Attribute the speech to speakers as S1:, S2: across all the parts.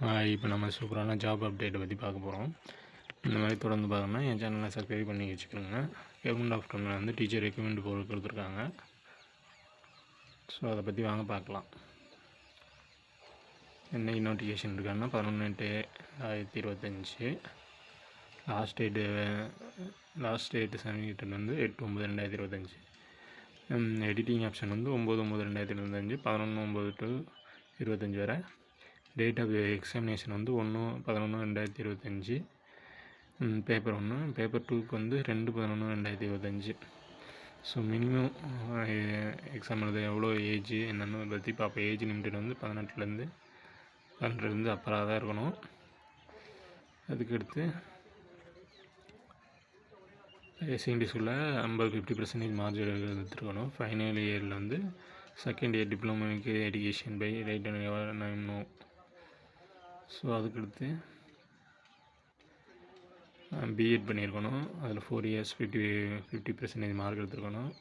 S1: இப்போ நம்ம சூப்பரான ஜாப் அப்டேட்டை பற்றி பார்க்க போகிறோம். இந்த மாதிரி தொடர்ந்து பார்க்கணுன்னா என் சேனலை சப்ஸ்கிரைப் பண்ணி வச்சுக்கோங்க. கவர்மெண்ட் ஆஃப் தமிழ் வந்து டீச்சர் ரெக்கமெண்ட் போர்டு கொடுத்துருக்காங்க. ஸோ அதை பற்றி வாங்க பார்க்கலாம். என்ன நோட்டிஃபிகேஷன் இருக்காங்கன்னா 11/8/2025. லாஸ்ட் டேட்டு சப்மிட்டட் வந்து 8/9/2025. எடிட்டிங் ஆப்ஷன் வந்து 9/9/2025, 11/9/2025 வரை. டேட் ஆஃப் எக்ஸாமினேஷன் வந்து 1/11/2025. பேப்பர் 1, பேப்பர் 2க்கு வந்து 2/11/2025. ஸோ மினிமம் எக்ஸாம் எழுத எவ்வளோ ஏஜ் என்னென்னு பற்றி பார்ப்போம். ஏஜ் லிமிட்டட் வந்து 18 அப்புறம் தான் இருக்கணும். அதுக்கடுத்து செகண்டரி ஸ்கூலில் 50% மார்க் எடுத்துருக்கணும். ஃபைனல் இயரில் வந்து செகண்ட் இயர் டிப்ளமோக்கு education by right and no. So அதுக்கடுத்து பிஎட் பண்ணியிருக்கணும். அதில் 4 years 50% மார்க் எடுத்துருக்கணும்.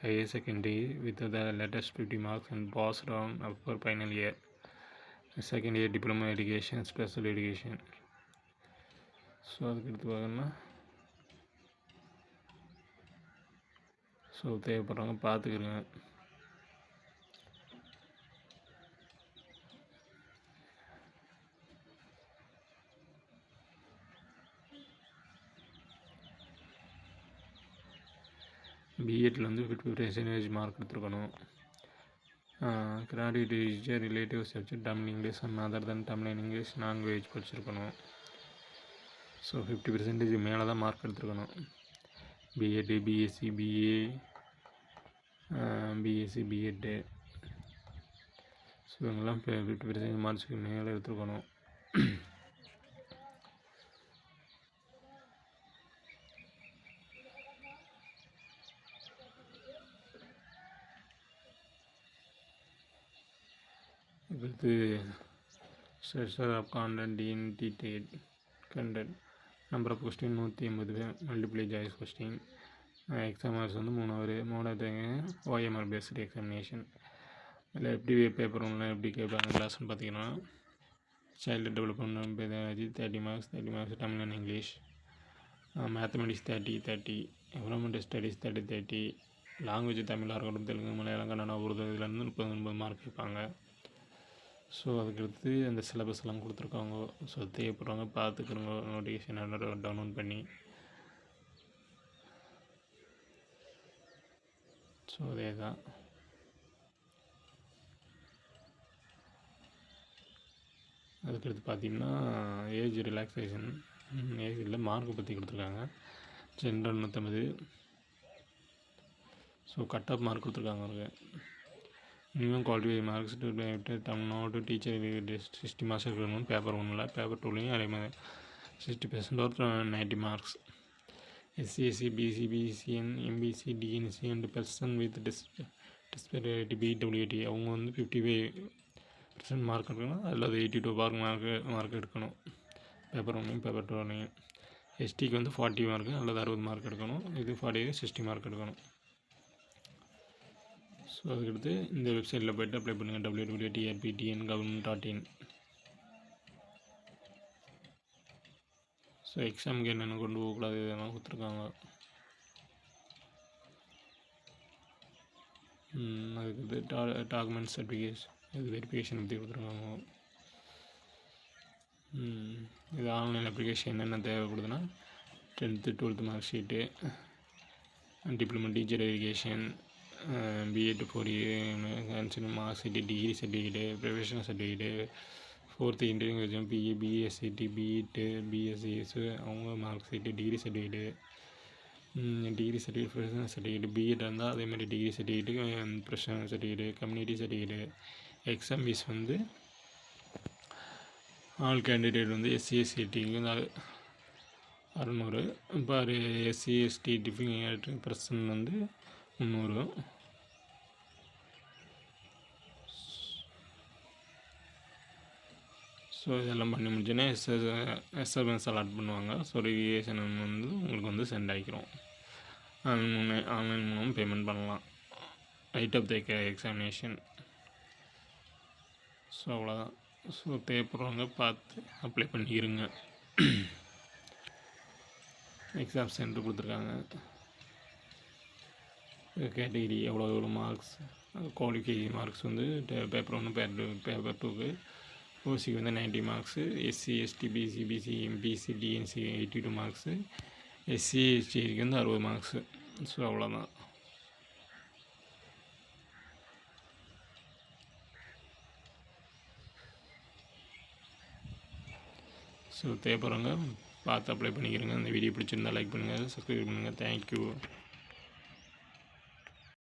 S1: Higher secondary with the latest 50 marks and pass down upper final year. Second year diploma education special education. So அதுக்கடுத்து பார்த்தோம்னா தேவைப்படுறவங்க பார்த்துக்கிறேங்க. பிஎட்டில் வந்து 50% மார்க் எடுத்துருக்கணும். Graduate teacher relative subject Tamil English and other then Tamil and English language படிச்சிருக்கணும். So 50% மேலே தான் mark எடுத்துருக்கணும். BEd, BSc, BA, BSc, BEd. So இவங்கெல்லாம் 50% மார்க்ஸுக்கு மேலே எடுத்துருக்கணும். அடுத்து structure of content in detail content. Number of question 180, multiple choice question. Exam hours வந்து 3 hour. 3 OMR based examination. இதில் எப்படி பேப்பர் 1 எப்படி கேட்பாங்க கிளாஸ்ன்னு பார்த்தீங்கன்னா, child development 30 marks, 30 marks Tamil and English. Mathematics 30, environmental studies 30, language தமிழாக இருக்கட்டும், தெலுங்கு, மலையாளம், கன்னடா, உருது இதுலேருந்து 30 மார்க் கேட்பாங்க. ஸோ அதுக்கடுத்து அந்த சிலபஸ் எல்லாம் கொடுத்துருக்காங்க. ஸோ தேவைப்படுறவங்க பார்த்துக்கிறோங்க. நோட்டிஃபிகேஷன் டவுன்லோட் பண்ணி. ஸோ அதே தான். அதுக்கடுத்து பார்த்திங்கன்னா ஏஜ் ரிலாக்ஸேஷன். ஏஜில் மார்க் பற்றி கொடுத்துருக்காங்க. General 150. So cut off mark கொடுத்துருக்காங்க அவருக்கு. Minimum qualify marks Tamil Nadu teacher 60 marks இருக்கணும் பேப்பர் 1ல். பேப்பர் 2லையும் அதே மாதிரி 60% or 90 marks. SC SC, BC, BCN, MBC, DNC and person with disability PWD அவங்க வந்து 55% மார்க் எடுக்கணும். அதில் 82 மார்க் எடுக்கணும் பேப்பர் 1லையும் பேப்பர் 2லையும். எஸ்டிக்கு வந்து 40 மார்க்கு அல்லது 60 மார்க் எடுக்கணும். இது 60 மார்க் எடுக்கணும். ஸோ அதுக்கடுத்து இந்த வெப்சைட்டில் போய்ட்டு அப்ளை பண்ணுங்கள். www.trptn.government.in. ஸோ எக்ஸாமுக்கு என்னென்ன கொண்டு போகக்கூடாது இதெல்லாம் கொடுத்துருக்காங்க. அதுக்கு டாக்குமெண்ட் சர்டிஃபிகேட்ஸ் இது வெரிஃபிகேஷன் பற்றி கொடுத்துருக்காங்க. இது ஆன்லைன் அப்ளிகேஷன் என்னென்ன தேவைப்படுதுன்னா 10th 12th mark sheet, diploma teacher education, BEd 4 year mark sheet, degree certificate, professional certificate, 4th interview exam, BA, BScD, BEd, BScS அவங்க mark sheet, degree certificate, professional certificate. BEd இருந்தால் அதேமாதிரி degree certificate, professional certificate, community certificate. Exam fees வந்து all candidate வந்து SC எஸ்சிடிக்கு 600. இப்போ SC ST டிஃபிகேட் person வந்து 300. So இதெல்லாம் பண்ணி முடிச்சோன்னே எஸ்எம்எஸ் அலாட் பண்ணுவாங்க. ஸோ ரிவிகேஷன் வந்து உங்களுக்கு வந்து சென்ட் ஆகிக்கிறோம். ஆன்லைன் மூலம் பேமெண்ட் பண்ணலாம். Right of the examination. So அவ்வளோதான். ஸோ தேவைப்படுறவங்க பார்த்து அப்ளை பண்ணிக்கிறங்க. எக்ஸாம் சென்டர் கொடுத்துருக்காங்க. கேட்டகிரி எவ்வளோ மார்க்ஸ், குவாலிஃபிகேஷன் மார்க்ஸ் வந்து பேப்பர் 1 பேப்பர் 2க்கு, ஓசிக்கு வந்து 90 marks, SC ST BC BC MBC DNC 82 marks, SC எஸ்டிக்கு வந்து 60 மார்க்ஸு. ஸோ அவ்வளோதான். ஸோ தேவைப்படுறவங்க பார்த்து அப்ளை பண்ணிக்கிறங்க. இந்த வீடியோ பிடிச்சிருந்தால் லைக் பண்ணுங்கள், சப்ஸ்கிரைப் பண்ணுங்கள். தேங்க்யூ.